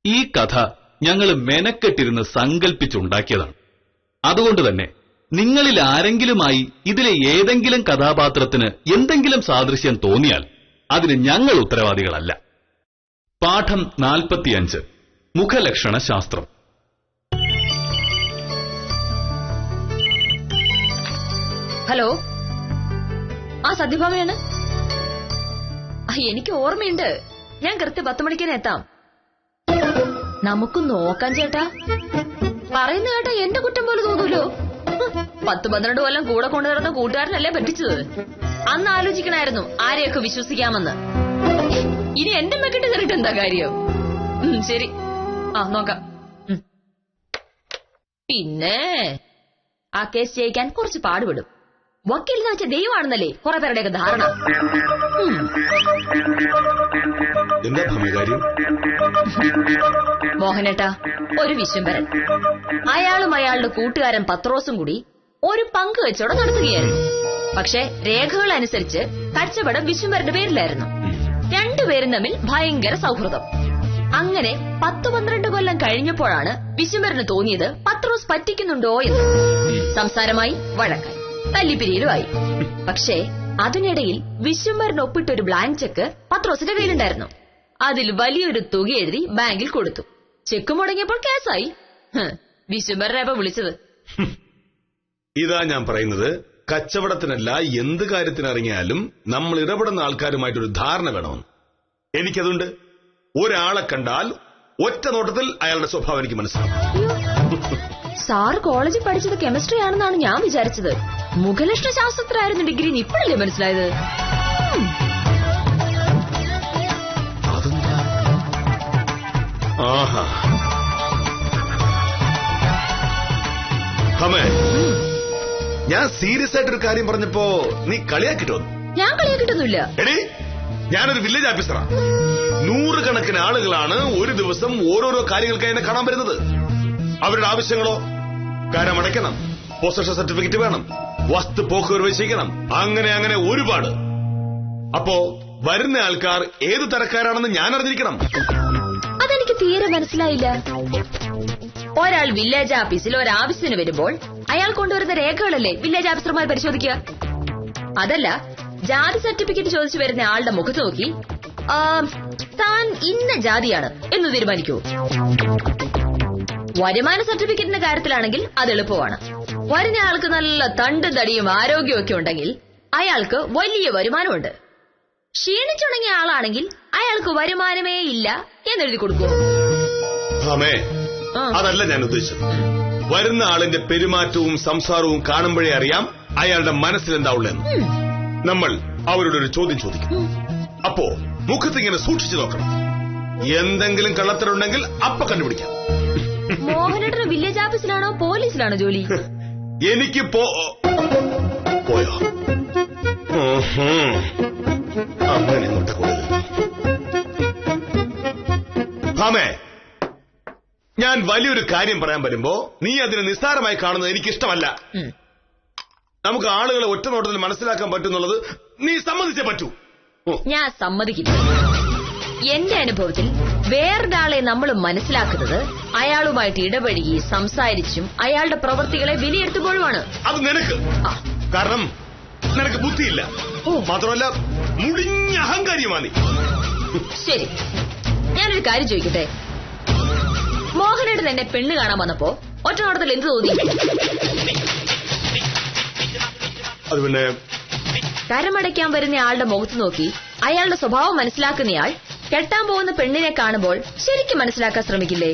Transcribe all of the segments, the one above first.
ഈ കഥ ഞങ്ങൾ മെനക്കെട്ടിരുന്ന് സങ്കല്പിച്ചുണ്ടാക്കിയതാണ്. അതുകൊണ്ട് തന്നെ നിങ്ങളിൽ ആരെങ്കിലുമായി ഇതിലെ ഏതെങ്കിലും കഥാപാത്രത്തിന് എന്തെങ്കിലും സാദൃശ്യം തോന്നിയാൽ അതിന് ഞങ്ങൾ ഉത്തരവാദികളല്ല. പാഠം 45 മുഖലക്ഷണ ശാസ്ത്രം. ഹലോ, ആ സത്യഭാമയാണ്. എനിക്ക് ഓർമ്മയുണ്ട്, ഞാൻ കൃത്യം 10 മണിക്ക് എത്താം. നമുക്ക് നോക്കാം ചേട്ടാ. പറയുന്ന കേട്ടാ എന്റെ കുറ്റം പോലെ തോന്നൂലോ. 10-12 കൊല്ലം കൂടെ കൊണ്ടു നടന്ന കൂട്ടുകാരനല്ലേ പറ്റിച്ചത്. അന്ന് ആലോചിക്കണായിരുന്നു ആരെയൊക്കെ വിശ്വസിക്കാമെന്ന്. ഇനി എന്റെ മെക്കിട്ട് കയറിയിട്ട് എന്താ കാര്യം? ശരി, നോക്കാം. പിന്നെ ആ കേസ് ജയിക്കാൻ കുറച്ച് പാടുപെടും. വക്കീലെന്ന് വെച്ച ദൈവമാണെന്നല്ലേ കുറെ പേരുടെയൊക്കെ ധാരണ. മോഹനേട്ടാ, ഒരു വിശ്വംഭരൻ അയാളും അയാളുടെ കൂട്ടുകാരൻ പത്രോസും കൂടി ഒരു പങ്ക് കച്ചവടം നടത്തുകയായിരുന്നു. പക്ഷെ രേഖകൾ അനുസരിച്ച് കച്ചവടം വിശ്വംഭരന്റെ പേരിലായിരുന്നു. രണ്ടുപേരും തമ്മിൽ ഭയങ്കര സൗഹൃദം. അങ്ങനെ 10-12 കൊല്ലം കഴിഞ്ഞപ്പോഴാണ് വിശ്വംഭരന് തോന്നിയത് പത്രോസ് പറ്റിക്കുന്നുണ്ടോ എന്ന്. സംസാരമായി, വഴക്കായി, തല്ലിപ്പിരിയിലുമായി. പക്ഷേ അതിനിടയിൽ വിശ്വംഭരൻ ഒപ്പിട്ടൊരു ബ്ലാങ്ക് ചെക്ക് പത്രോസിന്റെ കയ്യിലുണ്ടായിരുന്നു. അതിൽ വലിയൊരു തുക എഴുതി ബാങ്കിൽ കൊടുത്തു. ചെക്ക് മുടങ്ങിയപ്പോൾ കേസായി. വിശ്വംഭരനെ വിളിച്ചത്. ഇതാ ഞാൻ പറയുന്നത്, കച്ചവടത്തിനല്ല എന്ത് കാര്യത്തിനിറങ്ങിയാലും നമ്മൾ ഇടപെടുന്ന ആൾക്കാരുമായിട്ടൊരു ധാരണ വേണമെന്ന്. എനിക്കതുണ്ട്. ഒരാളെ കണ്ടാൽ ഒറ്റ നോട്ടത്തിൽ അയാളുടെ സ്വഭാവം എനിക്ക് മനസ്സിലാവും. സാറ് കോളേജിൽ പഠിച്ചത് കെമിസ്ട്രി ആണെന്നാണ് ഞാൻ വിചാരിച്ചത്. മുഖലക്ഷണ ശാസ്ത്രത്തിലായിരുന്നു ഡിഗ്രി. ഇപ്പോഴല്ലേ മനസ്സിലായത്? ആഹാ, ഞാൻ സീരിയസ് ആയിട്ടൊരു കാര്യം പറഞ്ഞപ്പോ നീ കളിയാക്കിട്ടോ? ഞാൻ കളിയാക്കിട്ടൊന്നുമില്ല. എടീ, ഞാനൊരു വില്ലേജ് ഓഫീസറാ. 100 കണക്കിന് ആളുകളാണ് ഒരു ദിവസം ഓരോരോ കാര്യങ്ങൾക്കായി എന്നെ കാണാൻ വരുന്നത്. അവരുടെ ആവശ്യങ്ങളോ, കാര്യം അടയ്ക്കണം, പൊസഷൻ സർട്ടിഫിക്കറ്റ് വേണം, വസ്തു പോക്കുവരവ് ചെയ്യണം, അങ്ങനെ ഒരുപാട്. അപ്പോ വരുന്ന ആൾക്കാർ ഏത് തരക്കാരാണെന്ന് ഞാൻ അറിഞ്ഞിരിക്കണം. അതെനിക്ക് തീരെ മനസ്സിലായില്ല. ഒരാൾ വില്ലേജ് ഓഫീസിൽ ഒരാവശ്യത്തിന് വരുമ്പോൾ അയാൾ കൊണ്ടുവരുന്ന രേഖകളല്ലേ വില്ലേജ് ഓഫീസർമാർ പരിശോധിക്കുക? അതല്ല, ജാതി സർട്ടിഫിക്കറ്റ് ചോദിച്ചു വരുന്ന ആളുടെ മുഖത്ത് നോക്കി താൻ ഇന്ന ജാതിയാണ് എന്ന് തീരുമാനിക്കൂ. വരുമാന സർട്ടിഫിക്കറ്റിന്റെ കാര്യത്തിലാണെങ്കിൽ അത് എളുപ്പമാണ്. വരുന്ന ആൾക്ക് നല്ല തണ്ടും തടിയും ആരോഗ്യവും ഒക്കെ ഉണ്ടെങ്കിൽ അയാൾക്ക് വലിയ വരുമാനമുണ്ട്. ക്ഷീണിച്ചുണങ്ങിയ ആളാണെങ്കിൽ അയാൾക്ക് വരുമാനമേ ഇല്ല എന്നെഴുതി കൊടുക്കുമോ? അതല്ല ഞാൻ ഉദ്ദേശിച്ചത്. വരുന്ന ആളിന്റെ പെരുമാറ്റവും സംസാരവും കാണുമ്പോഴേ അറിയാം അയാളുടെ മനസ്സിലെന്താ ഉള്ളതെന്ന്. നമ്മൾ അവരോട് ഒരു ചോദ്യം ചോദിക്കും. അപ്പോ മുഖത്തിങ്ങനെ സൂക്ഷിച്ചു നോക്കണം. എന്തെങ്കിലും കള്ളത്തരമുണ്ടെങ്കിൽ അപ്പ കണ്ടുപിടിക്കാം. മോഹനേട്ടന് വില്ലേജ് ഓഫീസിലാണോ പോലീസിലാണോ ജോലി? എനിക്ക് പോയോ? അങ്ങനെ ഇങ്ങോട്ട് കൂടുതൽ ഭാമേ, ഞാൻ വലിയൊരു കാര്യം പറയാൻ വരുമ്പോ നീ അതിനെ നിസ്സാരമായി കാണുന്നത് എനിക്കിഷ്ടമല്ല. നമുക്ക് ആളുകളെ ഒറ്റ നോട്ടത്തിൽ മനസ്സിലാക്കാൻ പറ്റുന്നുള്ളത് നീ സമ്മതിച്ചേ പറ്റൂ. ഞാൻ സമ്മതിക്കില്ല. എന്റെ അനുഭവത്തിൽ വേറൊരാളെ നമ്മൾ മനസ്സിലാക്കുന്നത് അയാളുമായിട്ട് ഇടപഴകി സംസാരിച്ചും അയാളുടെ പ്രവൃത്തികളെ വിലയിരുത്തുമ്പോഴുമാണ്. അത് നിനക്ക്, കാരണം നിനക്ക് ബുദ്ധിയില്ല, മാത്രമല്ല മുടിഞ്ഞ അഹങ്കാരിയുമാണ് നീ. ശരി, ഞാനൊരു കാര്യം ചോദിക്കട്ടെ. മോഹനേട്ടൻ എന്നെ പെണ്ണ് കാണാൻ വന്നപ്പോ ഒറ്റ നോട്ടത്തിൽ എന്ത് തോന്നി? അത് പിന്നെ കരമടയ്ക്കാൻ വരുന്ന ആളുടെ മുഖത്ത് നോക്കി അയാളുടെ സ്വഭാവം മനസ്സിലാക്കുന്നയാൾ കെട്ടാൻ പോകുന്ന പെണ്ണിനെ കാണുമ്പോൾ ശരിക്കും മനസ്സിലാക്കാൻ ശ്രമിക്കില്ലേ?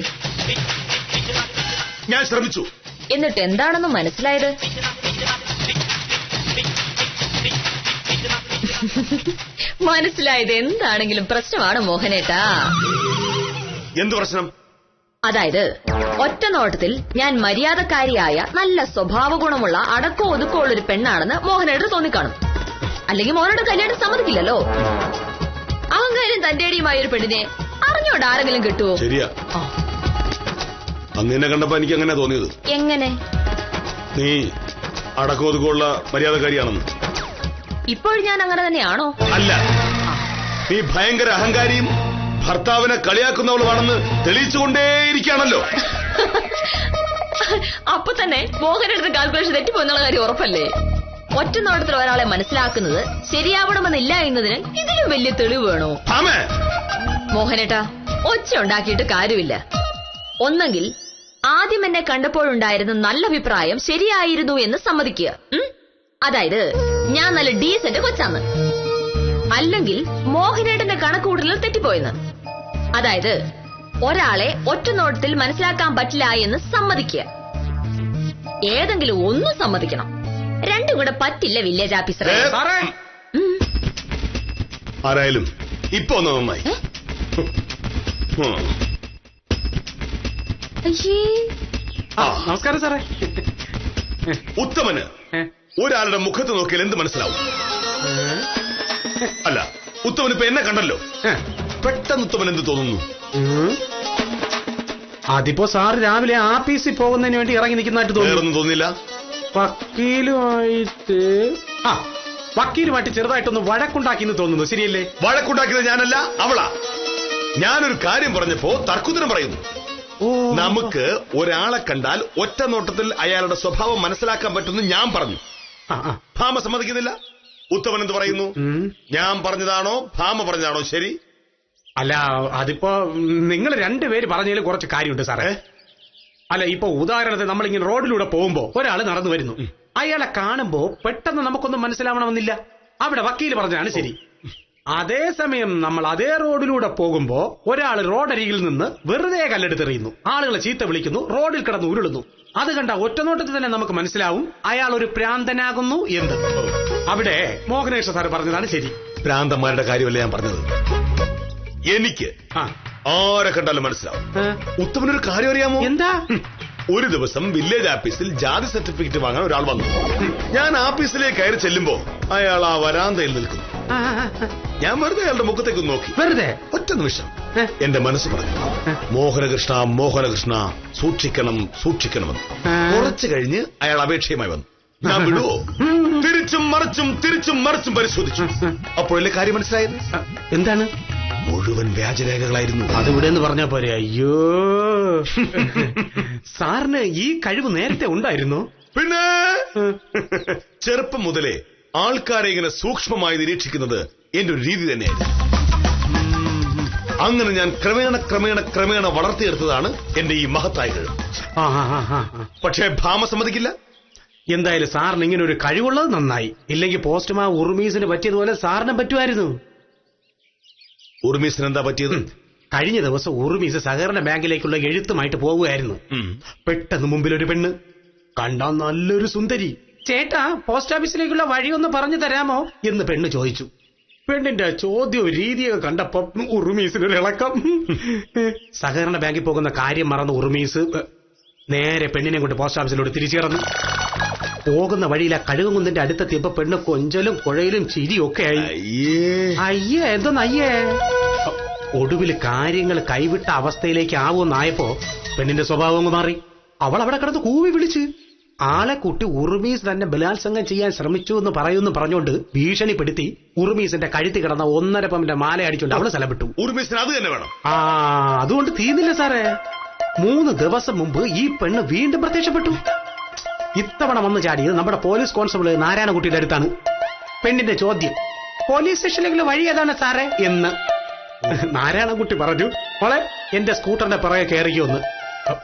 ഞാൻ ശ്രമിച്ചു. എന്നിട്ട് എന്താണെന്ന് മനസ്സിലായത്? മനസ്സിലായത് എന്താണെങ്കിലും പ്രശ്നമാണ് മോഹനേട്ടാ. എന്ത് പ്രശ്നം? അതായത് ഒറ്റ നോട്ടത്തിൽ ഞാൻ മര്യാദക്കാരിയായ നല്ല സ്വഭാവ ഗുണമുള്ള അടക്കോ ഒതുക്കോ ഉള്ളൊരു പെണ്ണാണെന്ന് മോഹനേട്ടന് തോന്നിക്കാണും. അല്ലെങ്കിൽ മോഹനേട്ടൻ കല്യാണം സമ്മതിക്കില്ലല്ലോ. അഹങ്കാരം തന്റേടിയുമായ ഒരു പെണ്ണിനെ അറിഞ്ഞോണ്ട് ആരെങ്കിലും കിട്ടുവോ? ശരിയാ, അന്ന് കണ്ടപ്പോ എനിക്ക് അങ്ങനെ തോന്നിയത്. എങ്ങനെ? നീ അടക്കോ ഒതുക്കമുള്ള മര്യാദക്കാരിയാണെന്ന്. ഇപ്പോൾ ഞാൻ അങ്ങനെ തന്നെയാണോ? അല്ല, നീ ഭയങ്കര അഹങ്കാരിയും ഭർത്താവിനെ കളിയാക്കുന്നവളുമാണെന്ന് തെളിയിച്ചുകൊണ്ടേയിരിക്കുകയാണല്ലോ. അപ്പൊ തന്നെ മോഹനടുത്ത് കാൽക്കുലേഷൻ തെറ്റിപ്പോന്നുള്ള കാര്യം ഉറപ്പല്ലേ? ഒറ്റ നോട്ടത്തിൽ ഒരാളെ മനസ്സിലാക്കുന്നത് ശരിയാവണമെന്നില്ല എന്നതിന് ഇതിലും വലിയ തെളിവ് വേണോ? മോഹനേട്ടാ, ഒച്ച ഉണ്ടാക്കിയിട്ട് കാര്യമില്ല. ഒന്നെങ്കിൽ ആദ്യം എന്നെ കണ്ടപ്പോഴുണ്ടായിരുന്ന നല്ല അഭിപ്രായം ശരിയായിരുന്നു എന്ന് സമ്മതിക്കുക. അതായത് ഞാൻ നല്ല ഡീസന്റ് കൊച്ചാന്ന്. അല്ലെങ്കിൽ മോഹനേട്ടന്റെ കണക്കൂട്ടലിൽ തെറ്റിപ്പോയെന്ന്. അതായത് ഒരാളെ ഒറ്റ നോട്ടത്തിൽ മനസ്സിലാക്കാൻ പറ്റില്ല എന്ന് സമ്മതിക്കുക. ഏതെങ്കിലും ഒന്നും സമ്മതിക്കണം. രണ്ടും കൂടെ പറ്റില്ല വില്ലേജ് ഓഫീസറെ. ആരായാലും ഇപ്പൊ നന്നായി. നമസ്കാരം സാറേ. ഉത്തമന് ഒരാളുടെ മുഖത്ത് നോക്കിയാൽ എന്ത് മനസ്സിലാവും? അല്ല, ഉത്തമൻ ഇപ്പൊ എന്നെ കണ്ടല്ലോ, പെട്ടെന്ന് ഉത്തമൻ എന്ത് തോന്നുന്നു? അതിപ്പോ സാറ് രാവിലെ ആഫീസിൽ പോകുന്നതിന് വേണ്ടി ഇറങ്ങി നിൽക്കുന്നതായിട്ട് തോന്നില്ല. വക്കീലുമായിട്ട് ചെറുതായിട്ടൊന്ന് വഴക്കുണ്ടാക്കിയെന്ന് തോന്നുന്നു. ശരിയല്ലേ? വഴക്കുണ്ടാക്കിയത് ഞാനല്ല, അവളാ. ഞാനൊരു കാര്യം പറഞ്ഞപ്പോ തർക്കുത്തരം പറയുന്നു. നമുക്ക് ഒരാളെ കണ്ടാൽ ഒറ്റ നോട്ടത്തിൽ അയാളുടെ സ്വഭാവം മനസ്സിലാക്കാൻ പറ്റുമെന്ന് ഞാൻ പറഞ്ഞു. ഭാമ സമ്മതിക്കുന്നില്ല. ഉത്തമൻ എന്ത് പറയുന്നു? ഞാൻ പറഞ്ഞതാണോ ഭാമ പറഞ്ഞതാണോ ശരി? അല്ല, അതിപ്പോ നിങ്ങൾ രണ്ടുപേര് പറഞ്ഞതിൽ കുറച്ച് കാര്യമുണ്ട് സാറേ. അല്ല, ഇപ്പൊ ഉദാഹരണത്തിന് നമ്മളിങ്ങനെ റോഡിലൂടെ പോകുമ്പോ ഒരാൾ നടന്നു വരുന്നു. അയാളെ കാണുമ്പോ പെട്ടെന്ന് നമുക്കൊന്നും മനസ്സിലാവണമെന്നില്ല. അവിടെ വക്കീല് പറഞ്ഞതാണ് ശരി. അതേസമയം നമ്മൾ അതേ റോഡിലൂടെ പോകുമ്പോ ഒരാൾ റോഡരികിൽ നിന്ന് വെറുതെ കല്ലെടുത്തെറിയുന്നു, ആളുകളെ ചീത്ത വിളിക്കുന്നു, റോഡിൽ കിടന്ന് ഉരുളുന്നു. അത് കണ്ട ഒറ്റനോട്ടത്തിൽ തന്നെ നമുക്ക് മനസ്സിലാവും അയാൾ ഒരു പ്രാന്തനാകുന്നു എന്ന്. അവിടെ മോഹനേഷ് സാർ പറഞ്ഞതാണ് ശരി. പ്രാന്തന്മാരുടെ കാര്യമല്ല ഞാൻ പറഞ്ഞത്. എനിക്ക് ആരെ കണ്ടാലും മനസ്സിലാവും. ഉത്തമനൊരു കാര്യം അറിയാമോ? എന്താ? ഒരു ദിവസം വില്ലേജ് ഓഫീസിൽ ജാതി സർട്ടിഫിക്കറ്റ് വാങ്ങാൻ ഒരാൾ വന്നു. ഞാൻ ഓഫീസിലേക്ക് കയറി ചെല്ലുമ്പോ അയാൾ ആ വരാന്തയിൽ നിൽക്കുന്നു. ഞാൻ വെറുതെ അയാളുടെ മുഖത്തേക്ക് നോക്കി. വെറുതെ ഒറ്റ നിമിഷം എന്റെ മനസ്സ് പറഞ്ഞു, മോഹനകൃഷ്ണ മോഹനകൃഷ്ണ, സൂക്ഷിക്കണം സൂക്ഷിക്കണമെന്ന്. കുറച്ചു കഴിഞ്ഞ് അയാൾ അപേക്ഷയുമായി വന്നു. ഞാൻ വിടുവോ? തിരിച്ചും മറിച്ചും പരിശോധിച്ചു. അപ്പോഴല്ലേ കാര്യം മനസ്സിലായത്? എന്താണ്? മുഴുവൻ വ്യാജരേഖകളായിരുന്നു. അതിവിടെ എന്ന് പറഞ്ഞാ പോരെ. അയ്യോ, സാറിന് ഈ കഴിവ് നേരത്തെ ഉണ്ടായിരുന്നു? പിന്നെ ചെറുപ്പം മുതലേ ആൾക്കാരെ ഇങ്ങനെ സൂക്ഷ്മമായി നിരീക്ഷിക്കുന്നത് എന്റെ ഒരു രീതി തന്നെയായിരുന്നു. അങ്ങനെ ഞാൻ ക്രമേണ വളർത്തിയെടുത്തതാണ് എന്റെ ഈ മഹത്തായ കഴിവ്. പക്ഷേ ഭാമ സമ്മതിക്കില്ല. എന്തായാലും സാറിന് ഇങ്ങനെ ഒരു കഴിവുള്ളത് നന്നായി. ഇല്ലെങ്കിൽ പോസ്റ്റ്മാ ഉറുമീസിന് പറ്റിയതുപോലെ സാറിനും പറ്റുമായിരുന്നു. ഉറുമീസിന് എന്താ പറ്റിയത്? കഴിഞ്ഞ ദിവസം ഉറുമീസ് സഹകരണ ബാങ്കിലേക്കുള്ള എഴുത്തുമായിട്ട് പോവുകയായിരുന്നു. പെട്ടെന്ന് മുമ്പിൽ ഒരു പെണ്ണ് കണ്ടാൽ നല്ലൊരു സുന്ദരി. ചേട്ടാ, പോസ്റ്റ് ഓഫീസിലേക്കുള്ള വഴിയൊന്ന് പറഞ്ഞു തരാമോ എന്ന് പെണ്ണ് ചോദിച്ചു. പെണ്ണിന്റെ ചോദ്യവും രീതിയൊക്കെ കണ്ടപ്പോ ഉറുമീസിനൊരു ഇളക്കം. സഹകരണ ബാങ്കിൽ പോകുന്ന കാര്യം മറന്ന ഉറുമീസ് നേരെ പെണ്ണിനെ കൊണ്ട് പോസ്റ്റ് ഓഫീസിലോട്ട് തിരിച്ചു കിടന്നു. പോകുന്ന വഴിയിലെ കഴുകുന്നിന്റെ അടുത്തെത്തിയപ്പോ പെണ്ണ് കൊഞ്ചലും കുഴയിലും ചിരിയൊക്കെ ആയി. അയ്യേ, എന്തോന്ന് അയ്യേ? ഒടുവിൽ കാര്യങ്ങൾ കൈവിട്ട അവസ്ഥയിലേക്ക് ആവുമെന്നായപ്പോ പെണ്ണിന്റെ സ്വഭാവം മാറി. അവൾ അവിടെ കിടന്ന് കൂവി വിളിച്ച് ആളെ കൂട്ടി ഉറുമീസ് തന്നെ ബലാത്സംഗം ചെയ്യാൻ ശ്രമിച്ചു എന്ന് പറഞ്ഞുകൊണ്ട് ഭീഷണിപ്പെടുത്തി ഉറുമീസിന്റെ കഴുത്തി കിടന്ന 1.5 പവന്റെ മാല അടിച്ചുകൊണ്ട് അവള് സ്ഥലം വിട്ടു. ഉറുമീസിന് അത് തന്നെ വേണം. അതുകൊണ്ട് തീർന്നില്ല സാറേ. 3 ദിവസം മുമ്പ് ഈ പെണ്ണ് വീണ്ടും പ്രത്യക്ഷപ്പെട്ടു. ഇത്തവണ വന്നു ചാടിയത് നമ്മുടെ പോലീസ് കോൺസ്റ്റബിൾ നാരായണകുട്ടിയുടെ അടുത്താണ്. പെണ്ണിന്റെ ചോദ്യം, പോലീസ് സ്റ്റേഷനിലേക്കുള്ള വഴി ഏതാണ് സാറേ എന്ന്. നാരായണകുട്ടി പറഞ്ഞു, മോളെ എന്റെ സ്കൂട്ടറിന്റെ പിറകെ കയറിയൊന്ന്.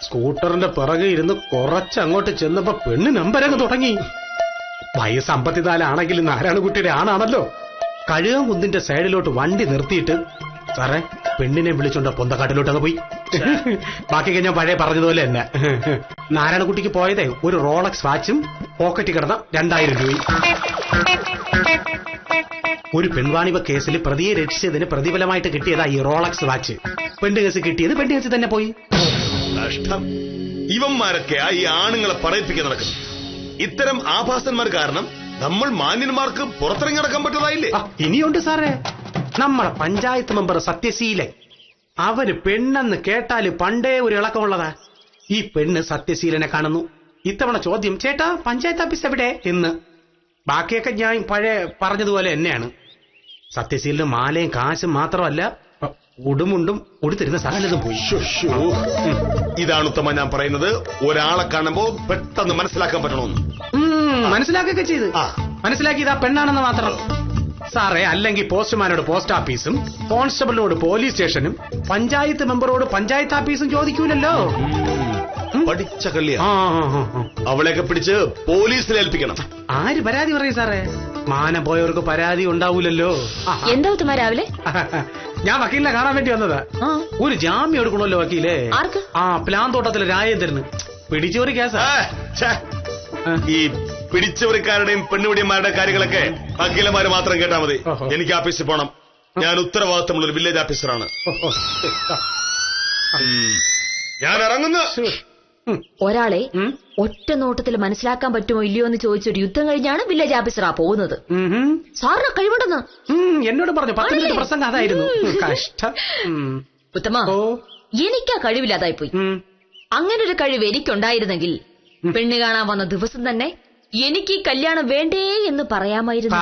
സ്കൂട്ടറിന്റെ പിറകെ ഇരുന്ന് കുറച്ചങ്ങോട്ട് ചെന്നപ്പോ പെണ്ണ് നമ്പരങ്ങ് തുടങ്ങി. വയസ്സ് 54 ആണെങ്കിലും നാരായണകുട്ടിയുടെ ആണാണല്ലോ. കഴുകാൻ കുന്നിന്റെ സൈഡിലോട്ട് വണ്ടി നിർത്തിയിട്ട് സാറേ പെണ്ണിനെ വിളിച്ചോണ്ട് പൊന്തക്കാട്ടിലോട്ട് അങ്ങ് പോയി. ബാക്കി ഞാൻ പഴയ പറഞ്ഞതുപോലെ തന്നെ. നാരായണകുട്ടിക്ക് പോയതേ ഒരു റോളക്സ് വാച്ചും പോക്കറ്റ് കിടന്ന 2000 രൂപയും. ഒരു പെൺവാണിഭ കേസിൽ പ്രതിയെ രക്ഷിച്ചതിന് പ്രതിഫലമായിട്ട് കിട്ടിയതാ ഈ റോളക്സ് വാച്ച്. പെണ്ണ് കേസ് കിട്ടിയത് പെണ്ണ് കേസിൽ തന്നെ പോയി. നഷ്ടം. ഇവന്മാരൊക്കെയാ ഈ ആണുങ്ങളെ പറയിപ്പിക്കാൻ നടക്കുന്നു. ഇത്തരം ആഭാസന്മാർ കാരണം നമ്മൾ മാന്യന്മാർക്ക് പുറത്തിറങ്ങി നടക്കാൻ പറ്റുന്നതായില്ലേ? ഇനിയുണ്ട് സാറേ, നമ്മളെ പഞ്ചായത്ത് മെമ്പർ സത്യശീലൻ. അവര് പെണ്ണെന്ന് കേട്ടാല് പണ്ടേ ഒരു ഇളക്കമുള്ളതാ. ഈ പെണ്ണ് സത്യശീലനെ കാണുന്നു. ഇത്തവണ ചോദ്യം, ചേട്ടാ പഞ്ചായത്ത് ഓഫീസ് എവിടെ എന്ന്. ബാക്കിയൊക്കെ ഞാൻ പഴയ പറഞ്ഞതുപോലെ തന്നെയാണ്. സത്യശീലിന് മാലയും കാശും മാത്രമല്ല ഉടുമുണ്ടും ഉടുത്തിരുന്ന സകലതും പോയി. ഇതാണ് ഉത്തമ ഞാൻ പറയുന്നത്. ഒരാളെ കാണുമ്പോ പെട്ടെന്ന് മനസ്സിലാക്കാൻ പറ്റണമെന്ന്. മനസ്സിലാക്കുകയൊക്കെ ചെയ്ത് മനസ്സിലാക്കിയത് ആ പെണ്ണാണെന്ന് മാത്രം. സാറേ, അല്ലെങ്കിൽ പോസ്റ്റ്മാനോട് പോസ്റ്റ് ഓഫീസും കോൺസ്റ്റബിളിനോട് പോലീസ് സ്റ്റേഷനും പഞ്ചായത്ത് മെമ്പറോട് പഞ്ചായത്ത് ഓഫീസും ചോദിക്കൂലല്ലോ. പഠിച്ച കള്ളിയാ. അവളെയൊക്കെ പിടിച്ച് പോലീസിൽ ഏൽപ്പിക്കണം. ആര് പരാതി പറയും സാറേ? മാനം പോയവർക്ക് പരാതി ഉണ്ടാവൂലല്ലോ. എന്താ ഉത്തമ രാവിലെ? ഞാൻ വക്കീലിനെ കാണാൻ വേണ്ടി വന്നതാ. ഒരു ജാമ്യം എടുക്കണമല്ലോ വക്കീലേ. ആർക്ക്? പ്ലാന്തോട്ടത്തിലെ രാജേന്ദ്രന് പിടിച്ചോറി കേസാ. ഈ പിടിച്ചവരിക്കാരുടെയും പെണ്ണുപിടിയന്മാരുടെ കാര്യങ്ങളൊക്കെ വക്കീലന്മാര് മാത്രം കേട്ടാ മതി. എനിക്ക് ഓഫീസിൽ പോണം. ഞാൻ ഉത്തരവാദിത്തമുള്ള ഒരു വില്ലേജ് ഓഫീസറാണ്. ഞാൻ ഇറങ്ങുന്നു. ഒരാളെ ഒറ്റ നോട്ടത്തിൽ മനസ്സിലാക്കാൻ പറ്റുമോ ഇല്ലയോ എന്ന് ചോദിച്ചൊരു യുദ്ധം കഴിഞ്ഞാണ് വില്ലേജ് ഓഫീസറാ പോകുന്നത്. സാറിന് കഴിവുണ്ടെന്ന് എന്നോട് പറഞ്ഞു. 10 മിനിറ്റ് പ്രസംഗം അതായിരുന്നു. കഷ്ടം. ഉത്തമ, എനിക്കാ കഴിവില്ലാതായി പോയി. അങ്ങനൊരു കഴിവ് എനിക്കുണ്ടായിരുന്നെങ്കിൽ പെണ്ണ് കാണാൻ വന്ന ദിവസം തന്നെ എനിക്ക് ഈ കല്യാണം വേണ്ടേ എന്ന് പറയാമായിരുന്നു.